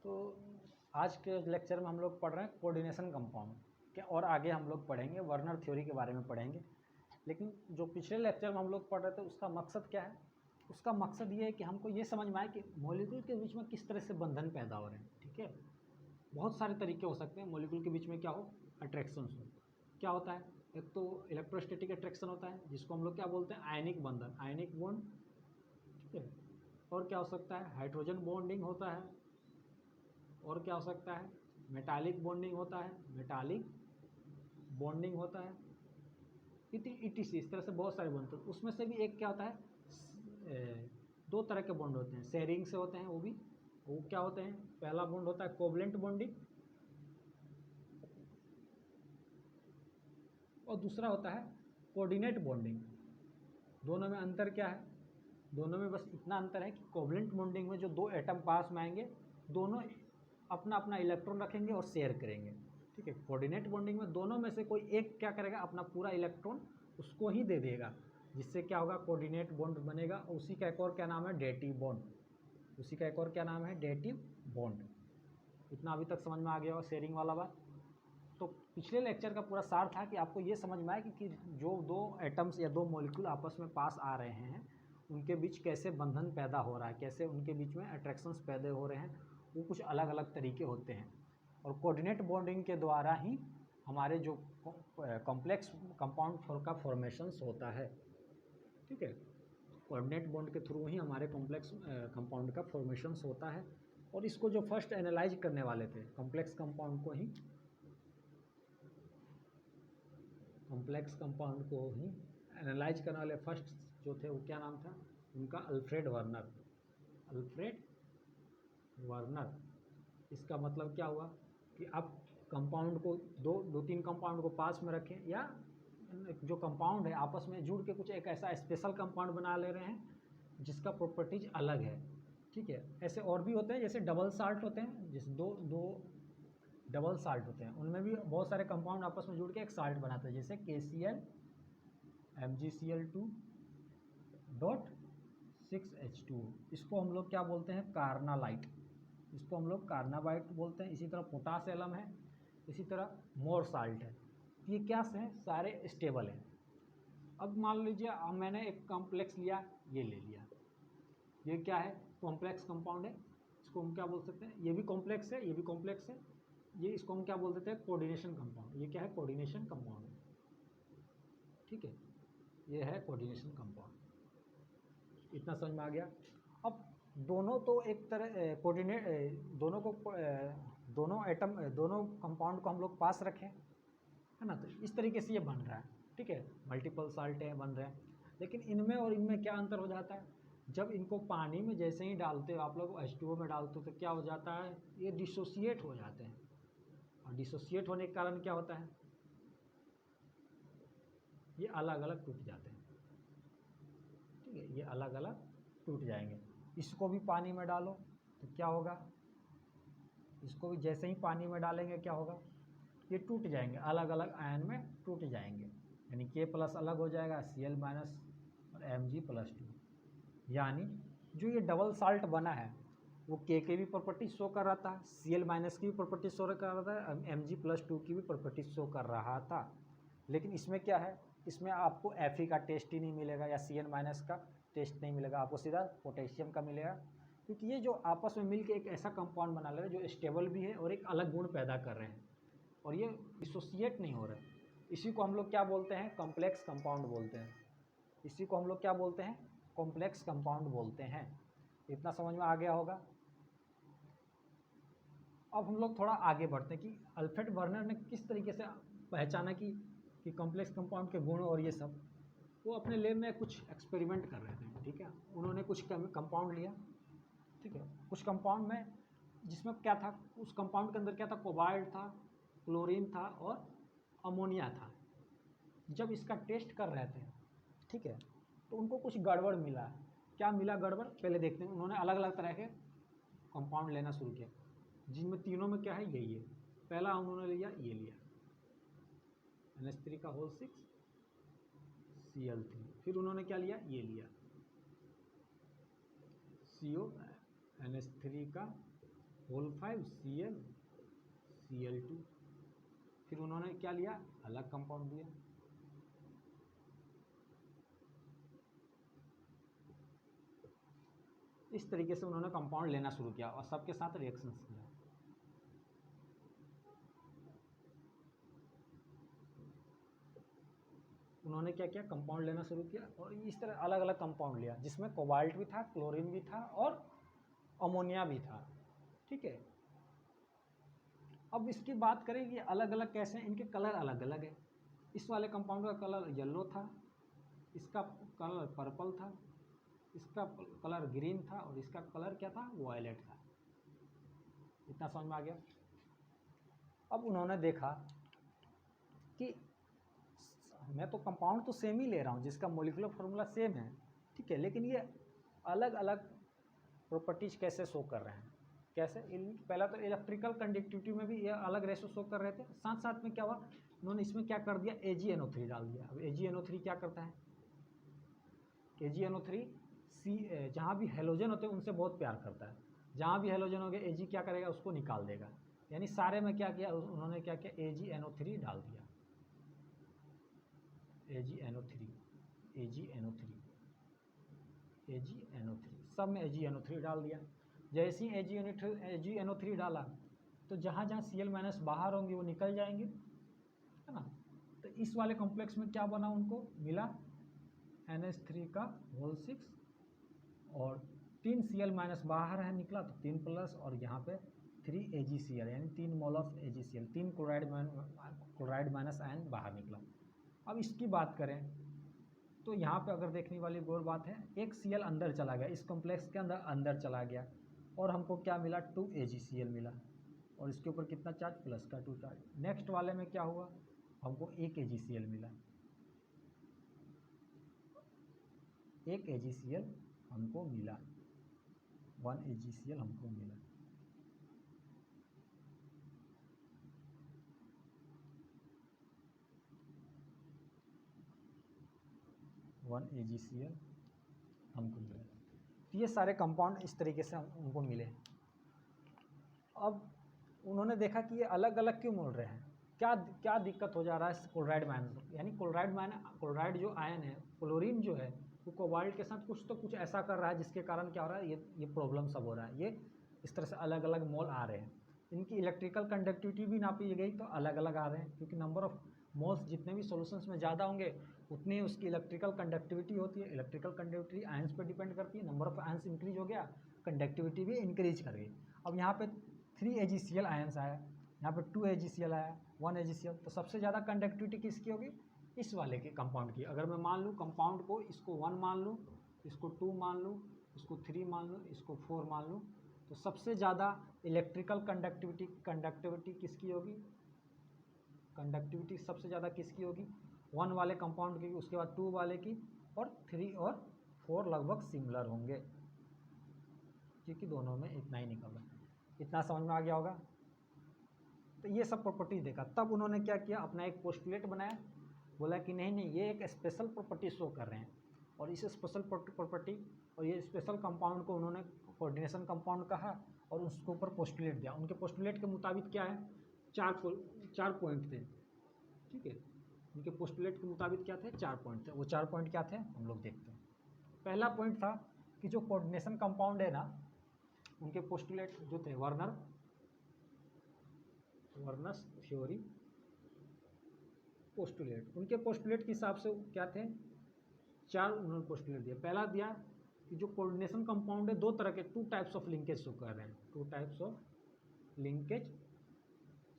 तो आज के लेक्चर में हम लोग पढ़ रहे हैं कोऑर्डिनेशन कंपाउंड के, और आगे हम लोग पढ़ेंगे वर्नर थ्योरी के बारे में पढ़ेंगे। लेकिन जो पिछले लेक्चर में हम लोग पढ़ रहे थे उसका मकसद क्या है? उसका मकसद ये है कि हमको ये समझ में आए कि मॉलिक्यूल के बीच में किस तरह से बंधन पैदा हो रहे हैं। ठीक है, बहुत सारे तरीके हो सकते हैं मॉलिक्यूल के बीच में क्या हो, अट्रैक्शंस हो। क्या होता है? एक तो इलेक्ट्रोस्टैटिक अट्रैक्शन होता है जिसको हम लोग क्या बोलते हैं, आयनिक बंधन, आयनिक बॉन्ड। ठीक है, और क्या हो सकता है, हाइड्रोजन बॉन्डिंग होता है। और क्या हो सकता है, मेटालिक बॉन्डिंग होता है, मेटालिक बॉन्डिंग होता है, इटीसी। इस तरह से बहुत सारे बॉन्ड होते हैं। उसमें से भी एक क्या होता है, दो तरह के बॉन्ड होते हैं, शेयरिंग से होते हैं। वो क्या होते हैं? पहला बॉन्ड होता है कोवलेंट बॉन्डिंग और दूसरा होता है कोऑर्डिनेट बॉन्डिंग। दोनों में अंतर क्या है? दोनों में बस इतना अंतर है कि कोवलेंट बॉन्डिंग में जो दो एटम पास में आएंगे दोनों अपना अपना इलेक्ट्रॉन रखेंगे और शेयर करेंगे। ठीक है, कोऑर्डिनेट बॉन्डिंग में दोनों में से कोई एक क्या करेगा, अपना पूरा इलेक्ट्रॉन उसको ही दे देगा, जिससे क्या होगा, कोऑर्डिनेट बॉन्ड बनेगा। उसी का एक और क्या नाम है, डेटिव बॉन्ड। उसी का एक और क्या नाम है, डेटिव बॉन्ड। इतना अभी तक समझ में आ गया होगा शेयरिंग वाला बात। तो पिछले लेक्चर का पूरा सार था कि आपको ये समझ में आए कि जो दो एटम्स या दो मॉलिक्यूल आपस में पास आ रहे हैं उनके बीच कैसे बंधन पैदा हो रहा है, कैसे उनके बीच में अट्रैक्शंस पैदा हो रहे हैं। वो कुछ अलग अलग तरीके होते हैं और कोऑर्डिनेट बॉन्डिंग के द्वारा ही हमारे जो कॉम्प्लेक्स कंपाउंड का फॉर्मेशंस होता है। ठीक है, कोऑर्डिनेट बॉन्ड के थ्रू ही हमारे कॉम्प्लेक्स कंपाउंड का फॉर्मेशंस होता है। और इसको जो फर्स्ट एनालाइज करने वाले थे कॉम्प्लेक्स कंपाउंड को ही एनालाइज करने वाले फर्स्ट जो थे वो क्या नाम था उनका, अल्फ्रेड वर्नर। Alfred Werner. इसका मतलब क्या हुआ कि आप कंपाउंड को दो तीन कंपाउंड को पास में रखें, या जो कंपाउंड है आपस में जुड़ के कुछ एक ऐसा स्पेशल कंपाउंड बना ले रहे हैं जिसका प्रॉपर्टीज अलग है। ठीक है, ऐसे और भी होते हैं, जैसे डबल साल्ट होते हैं, जिस दो डबल साल्ट होते हैं, उनमें भी बहुत सारे कंपाउंड आपस में जुड़ के एक साल्ट बनाते हैं, जैसे KCl MgCl2 डॉट 6H2। इसको हम लोग क्या बोलते हैं, कार्नालाइट। इसको हम लोग कार्नाबाइट बोलते हैं। इसी तरह पोटास एलम है, इसी तरह मोर साल्ट है। ये क्या है, सारे स्टेबल हैं। अब मान लीजिए मैंने एक कॉम्प्लेक्स लिया, ये ले लिया, ये क्या है, कॉम्प्लेक्स कंपाउंड है। इसको हम क्या बोल सकते हैं, ये भी कॉम्प्लेक्स है, ये भी कॉम्प्लेक्स है। ये इसको हम क्या बोल देते हैं, कोऑर्डिनेशन कंपाउंड। ये क्या है, कोऑर्डिनेशन कंपाउंड। ठीक है, ये है कोऑर्डिनेशन कंपाउंड। इतना समझ में आ गया। अब दोनों तो एक तरह कोऑर्डिनेट, दोनों एटम, दोनों कंपाउंड को हम लोग पास रखें, है ना। तो इस तरीके से ये बन रहा है। ठीक है, मल्टीपल साल्ट बन रहे हैं। लेकिन इनमें और इनमें क्या अंतर हो जाता है, जब इनको पानी में जैसे ही डालते हो आप लोग, H2O में डालते हो, तो क्या हो जाता है, ये डिसोसिएट हो जाते हैं। और डिसोसिएट होने के कारण क्या होता है, ये अलग अलग टूट जाते हैं। ठीक है, ये अलग अलग टूट जाएंगे। इसको भी पानी में डालो तो क्या होगा, इसको भी जैसे ही पानी में डालेंगे क्या होगा, ये टूट जाएंगे, अलग अलग आयन में टूट जाएंगे। यानी K+ अलग हो जाएगा, Cl- और Mg+2। यानी जो ये डबल साल्ट बना है वो K की भी प्रॉपर्टी शो कर रहा था, Cl- की भी प्रॉपर्टी शो कर रहा था, Mg+2 की भी प्रॉपर्टी शो कर रहा था। लेकिन इसमें क्या है, इसमें आपको Fe का टेस्ट ही नहीं मिलेगा या Cl- का टेस्ट नहीं मिलेगा, आपको सीधा पोटेशियम का मिलेगा। क्योंकि ये जो आपस में मिलकर एक ऐसा कंपाउंड बना ले रहे हैं जो स्टेबल भी है और एक अलग गुण पैदा कर रहे हैं, और ये डिसोसिएट नहीं हो रहे। इसी को हम लोग क्या बोलते हैं, कॉम्प्लेक्स कंपाउंड बोलते हैं। इसी को हम लोग क्या बोलते हैं, कॉम्प्लेक्स कंपाउंड बोलते हैं। इतना समझ में आ गया होगा। अब हम लोग थोड़ा आगे बढ़ते हैं कि अल्फ्रेड वर्नर ने किस तरीके से पहचाना कि कॉम्प्लेक्स कंपाउंड के गुण और ये सब। वो अपने लैब में कुछ एक्सपेरिमेंट कर रहे थे। ठीक है, उन्होंने कुछ कंपाउंड लिया। ठीक है, कुछ कंपाउंड में जिसमें क्या था, उस कंपाउंड के अंदर क्या था, कोबाल्ट था, क्लोरीन था और अमोनिया था। जब इसका टेस्ट कर रहे थे, ठीक है, तो उनको कुछ गड़बड़ मिला। क्या मिला गड़बड़, पहले देखते हैं। उन्होंने अलग अलग तरह के कंपाउंड लेना शुरू किया, जिनमें तीनों में क्या है, यही है। पहला उन्होंने लिया, ये लिया NH3 का होल 6 Cl3। फिर उन्होंने क्या लिया, ये लिया CO NH3 का होल 5 Cl Cl2। फिर उन्होंने क्या लिया, अलग कंपाउंड दिया। इस तरीके से उन्होंने कंपाउंड लेना शुरू किया और सबके साथ रिएक्शंस किया। उन्होंने क्या किया, कंपाउंड लेना शुरू किया और इस तरह अलग अलग कंपाउंड लिया, जिसमें कोबाल्ट भी था, क्लोरीन भी था और अमोनिया भी था। ठीक है, अब इसकी बात करें कि अलग अलग कैसे हैं, इनके कलर अलग अलग है। इस वाले कंपाउंड का कलर येलो था, इसका कलर पर्पल था, इसका कलर ग्रीन था और इसका कलर क्या था, वायलेट था। इतना समझ में आ गया। अब उन्होंने देखा कि मैं तो कंपाउंड तो सेम ही ले रहा हूँ, जिसका मोलिकुलर फार्मूला सेम है, ठीक है, लेकिन ये अलग अलग प्रॉपर्टीज कैसे शो कर रहे हैं, कैसे। पहला तो इलेक्ट्रिकल कंडक्टिविटी में भी ये अलग रेशो शो कर रहे थे। साथ साथ में क्या हुआ, उन्होंने इसमें क्या कर दिया, AgNO3 डाल दिया। अब AgNO3 क्या करता है, AgNO3 जहाँ भी हेलोजन होते हैं उनसे बहुत प्यार करता है। जहाँ भी हेलोजन हो गया Ag क्या करेगा, उसको निकाल देगा। यानी सारे में क्या किया उन्होंने, क्या किया, AgNO3 डाल दिया। AgNO3 सब में AgNO3 डाल दिया। जैसे ही AgNO3 डाला तो जहाँ जहाँ Cl- बाहर होंगे वो निकल जाएंगे, है ना। तो इस वाले कॉम्प्लेक्स में क्या बना, उनको मिला NH3 का होल 6 और 3 Cl- बाहर है निकला तो 3 प्लस, और यहाँ पे 3 AgCl यानी 3 mole of AgCl, 3 chloride minus ion बाहर निकला। अब इसकी बात करें तो यहाँ पे अगर देखने वाली गौर बात है, एक Cl अंदर चला गया, इस कॉम्प्लेक्स के अंदर चला गया और हमको क्या मिला, 2 AgCl मिला और इसके ऊपर कितना चार्ज, प्लस का 2 चार्ज। नेक्स्ट वाले में क्या हुआ, हमको 1 AgCl मिला, 1 AgCl हमको मिला, 1 AgCl हमको मिला। AgCl हमको मिला। तो ये सारे कंपाउंड इस तरीके से उनको मिले। अब उन्होंने देखा कि ये अलग अलग क्यों मिल रहे हैं, क्या दिक्कत हो जा रहा है क्लोराइड आयन, यानी क्लोराइड जो आयन है, क्लोरीन जो है वो कोबाल्ट के साथ कुछ ऐसा कर रहा है जिसके कारण क्या हो रहा है, ये प्रॉब्लम सब हो रहा है। ये इस तरह से अलग अलग मोल आ रहे हैं। इनकी इलेक्ट्रिकल कंडक्टिविटी भी नापी गई तो अलग अलग आ रहे हैं, क्योंकि नंबर ऑफ मोल्स जितने भी सॉल्यूशंस में ज़्यादा होंगे उतनी उसकी इलेक्ट्रिकल कंडक्टिविटी होती है। इलेक्ट्रिकल कंडक्टिविटी आयंस पर डिपेंड करती है। नंबर ऑफ आयंस इंक्रीज हो गया, कंडक्टिविटी भी इंक्रीज कर गई। अब यहाँ पे 3 AgCl आयंस आया, यहाँ पे 2 AgCl आया, 1 AgCl, तो सबसे ज़्यादा कंडक्टिविटी किसकी होगी, इस वाले के कंपाउंड की। अगर मैं मान लूँ कंपाउंड को, इसको 1 मान लूँ, इसको 2 मान लूँ, इसको 3 मान लूँ, इसको 4 मान लूँ, तो सबसे ज़्यादा इलेक्ट्रिकल कंडक्टिविटी किसकी होगी, कंडक्टिविटी सबसे ज़्यादा किसकी होगी, 1 वाले कंपाउंड की, उसके बाद 2 वाले की, और 3 और 4 लगभग सिमिलर होंगे, क्योंकि दोनों में इतना ही निकल रहा है। इतना समझ में आ गया होगा। तो ये सब प्रॉपर्टीज देखा, तब उन्होंने क्या किया, अपना एक पोस्टुलेट बनाया, बोला कि नहीं ये एक स्पेशल प्रॉपर्टी शो कर रहे हैं, और इस स्पेशल प्रॉपर्टी और ये स्पेशल कंपाउंड को उन्होंने कोऑर्डिनेशन कंपाउंड कहा और उसके ऊपर पोस्टुलेट दिया। उनके पोस्टुलेट के मुताबिक क्या है, 4 पॉइंट थे, ठीक है। उनके पोस्टुलेट के मुताबिक क्या थे, 4 पॉइंट थे। वो 4 पॉइंट क्या थे, हम लोग देखते हैं। पहला पॉइंट था कि जो कोऑर्डिनेशन कंपाउंड है ना, उनके पोस्टुलेट जो थे, वर्नस थ्योरी पोस्टुलेट, उनके पोस्टुलेट के हिसाब से क्या थे, 4 उन्होंने पोस्टुलेट दिया। पहला दिया कि जो कोऑर्डिनेशन कंपाउंड है, 2 तरह के 2 टाइप्स ऑफ लिंकेज शो कर रहे हैं, 2 टाइप्स ऑफ लिंकेज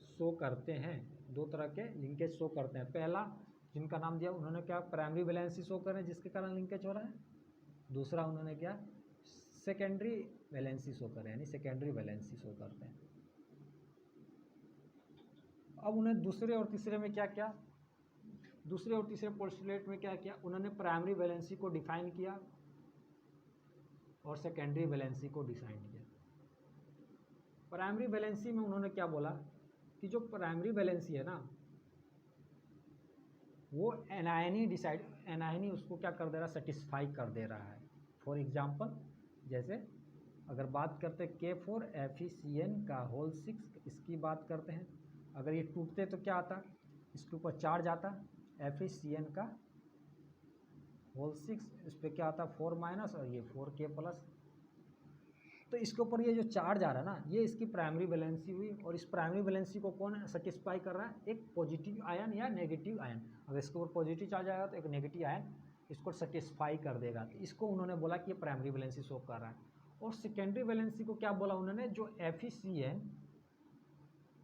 शो करते हैं, 2 तरह के लिंकेज शो करते हैं। पहला जिनका नाम दिया उन्होंने क्या, प्राइमरी वैलेंसी शो कर रहे हैं जिसके कारण लिंकेज हो रहा है। दूसरा उन्होंने क्या, सेकेंडरी वैलेंसी शो कर रहे हैं, यानी सेकेंडरी वैलेंसी शो करते हैं। अब उन्हें दूसरे और तीसरे में क्या किया, दूसरे और तीसरे पोस्टुलेट में क्या किया, उन्होंने प्राइमरी वैलेंसी को डिफाइन किया और सेकेंडरी वैलेंसी को डिफाइन किया। प्राइमरी वैलेंसी में उन्होंने क्या बोला कि जो प्राइमरी वैलेंसी है ना, वो एनायनी उसको क्या कर दे रहा है, सेटिस्फाई कर दे रहा है। फॉर एग्जांपल जैसे अगर बात करते हैं K4FeCN का होल 6, इसकी बात करते हैं, अगर ये टूटते तो क्या आता, इसके ऊपर चार्ज आता FeCN का होल 6, इस पर क्या आता 4 माइनस और ये 4K प्लस। तो इसके ऊपर ये जो चार्ज आ रहा है ना, ये इसकी प्राइमरी वैलेंसी हुई, और इस प्राइमरी वैलेंसी को कौन सेटिस्फाई कर रहा है, एक पॉजिटिव आयन या नेगेटिव आयन। अगर इसके ऊपर पॉजिटिव चार्ज आएगा तो एक नेगेटिव आयन इसको सेटिस्फाई कर देगा। तो इसको उन्होंने बोला कि ये प्राइमरी वैलेंसी शो कर रहा है। और सेकेंडरी वैलेंसी को क्या बोला उन्होंने, जो FeCN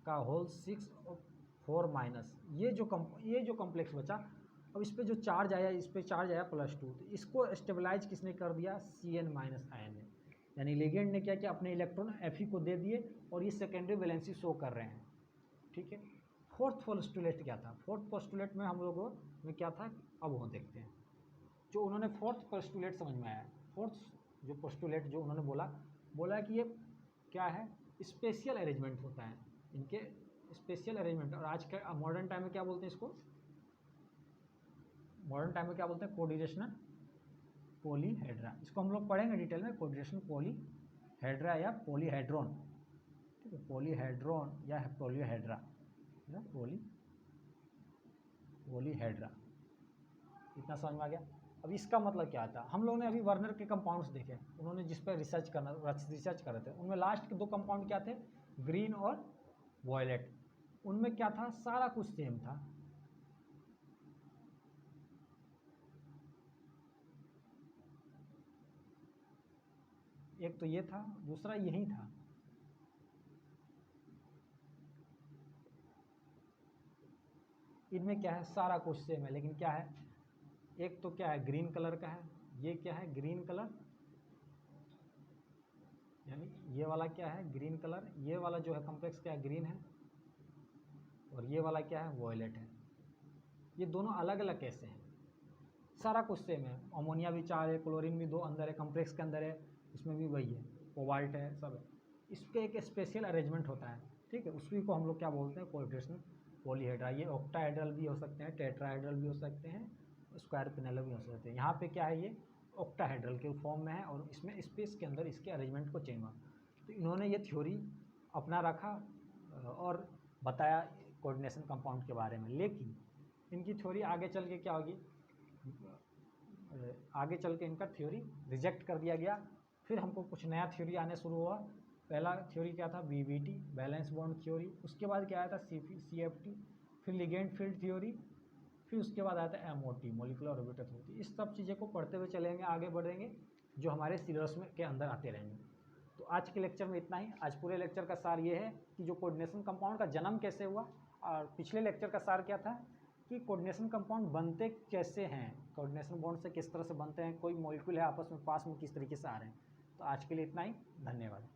का होल 6 और 4 माइनस, ये जो कॉम्प्लेक्स बचा, अब इस पर जो चार्ज आया, इस पर चार्ज आया +2, तो इसको स्टेबलाइज किसने कर दिया, Cn माइनस आयन ने। यानी लिगेंड ने क्या किया, अपने इलेक्ट्रॉन Fe को दे दिए और ये सेकेंडरी वैलेंसी शो कर रहे हैं। ठीक है। फोर्थ पोस्टुलेट क्या था, फोर्थ पोस्टुलेट में हम लोगों में क्या था, अब वो देखते हैं। जो उन्होंने फोर्थ पोस्टुलेट समझ में आया, फोर्थ जो पोस्टुलेट जो उन्होंने बोला कि ये क्या है, स्पेशियल अरेंजमेंट होता है, इनके स्पेशियल अरेंजमेंट। और आज के मॉडर्न टाइम में क्या बोलते हैं इसको, मॉडर्न टाइम में क्या बोलते हैं, कोऑर्डिनेशनल पॉलीहेड्रा। इसको हम लोग पढ़ेंगे डिटेल में, कोऑर्डिनेशनल पॉलीहेड्रा या पॉलीहेड्रॉन। ठीक है, पॉलीहेड्रॉन या पॉलीहेड्रा या पॉलीहेड्रा, इतना समझ में आ गया। अब इसका मतलब क्या आता है, हम लोगों ने अभी वर्नर के कंपाउंड्स देखे, उन्होंने जिस पर रिसर्च कर रहे थे, उनमें लास्ट के 2 कंपाउंड क्या थे, ग्रीन और वॉयलेट। उनमें क्या था, सारा कुछ सेम था। एक तो ये था, दूसरा यही था। इनमें क्या है, सारा कुछ सेम है, लेकिन क्या है, एक तो क्या है ग्रीन कलर का है, ये क्या है ग्रीन कलर, यानी ये वाला क्या है ग्रीन कलर, ये वाला जो है कॉम्प्लेक्स क्या है ग्रीन है, और ये वाला क्या है वॉयलेट है। ये दोनों अलग अलग कैसे हैं, सारा कुछ सेम है। अमोनिया भी 4 है, क्लोरीन भी 2 अंदर है, कॉम्प्लेक्स के अंदर है, इसमें भी वही है, कोबाल्ट है, सब है। इसके एक स्पेशल अरेंजमेंट होता है। ठीक है, उसी को हम लोग क्या बोलते हैं, कोऑर्डिनेशनल पॉलीहेड्रा। ये ऑक्टाहेड्रल भी हो सकते हैं, टेट्राहेड्रल भी हो सकते हैं, स्क्वायर पिनेलर भी हो सकते हैं। यहाँ पे क्या है, ये ऑक्टाहेड्रल के फॉर्म में है, और इसमें स्पेस के अंदर इसके अरेंजमेंट को चेंज हुआ। तो इन्होंने ये थ्योरी अपना रखा और बताया कोऑर्डिनेशन कंपाउंड के बारे में। लेकिन इनकी थ्योरी आगे चल के क्या होगी, आगे चल के इनका थ्योरी रिजेक्ट कर दिया गया। फिर हमको कुछ नया थ्योरी आने शुरू हुआ। पहला थ्योरी क्या था, BBT, बैलेंस बॉन्ड थ्योरी। उसके बाद क्या आया था, CFT, फिर लिगेंड फील्ड थ्योरी, फिर उसके बाद आया था MOT, मॉलिक्यूलर ऑर्बिटल थ्योरी। इस सब चीज़ें को पढ़ते हुए चलेंगे, आगे बढ़ेंगे, जो हमारे सिलेबस में के अंदर आते रहेंगे। तो आज के लेक्चर में इतना ही। आज पूरे लेक्चर का सार ये है कि जो कोऑर्डिनेशन कंपाउंड का जन्म कैसे हुआ, और पिछले लेक्चर का सार क्या था कि कोऑर्डिनेशन कंपाउंड बनते कैसे हैं, कोऑर्डिनेशन बॉन्ड से किस तरह से बनते हैं, कोई मॉलिक्यूल है आपस में पास में किस तरीके से आ रहे हैं। तो आज के लिए इतना ही, धन्यवाद।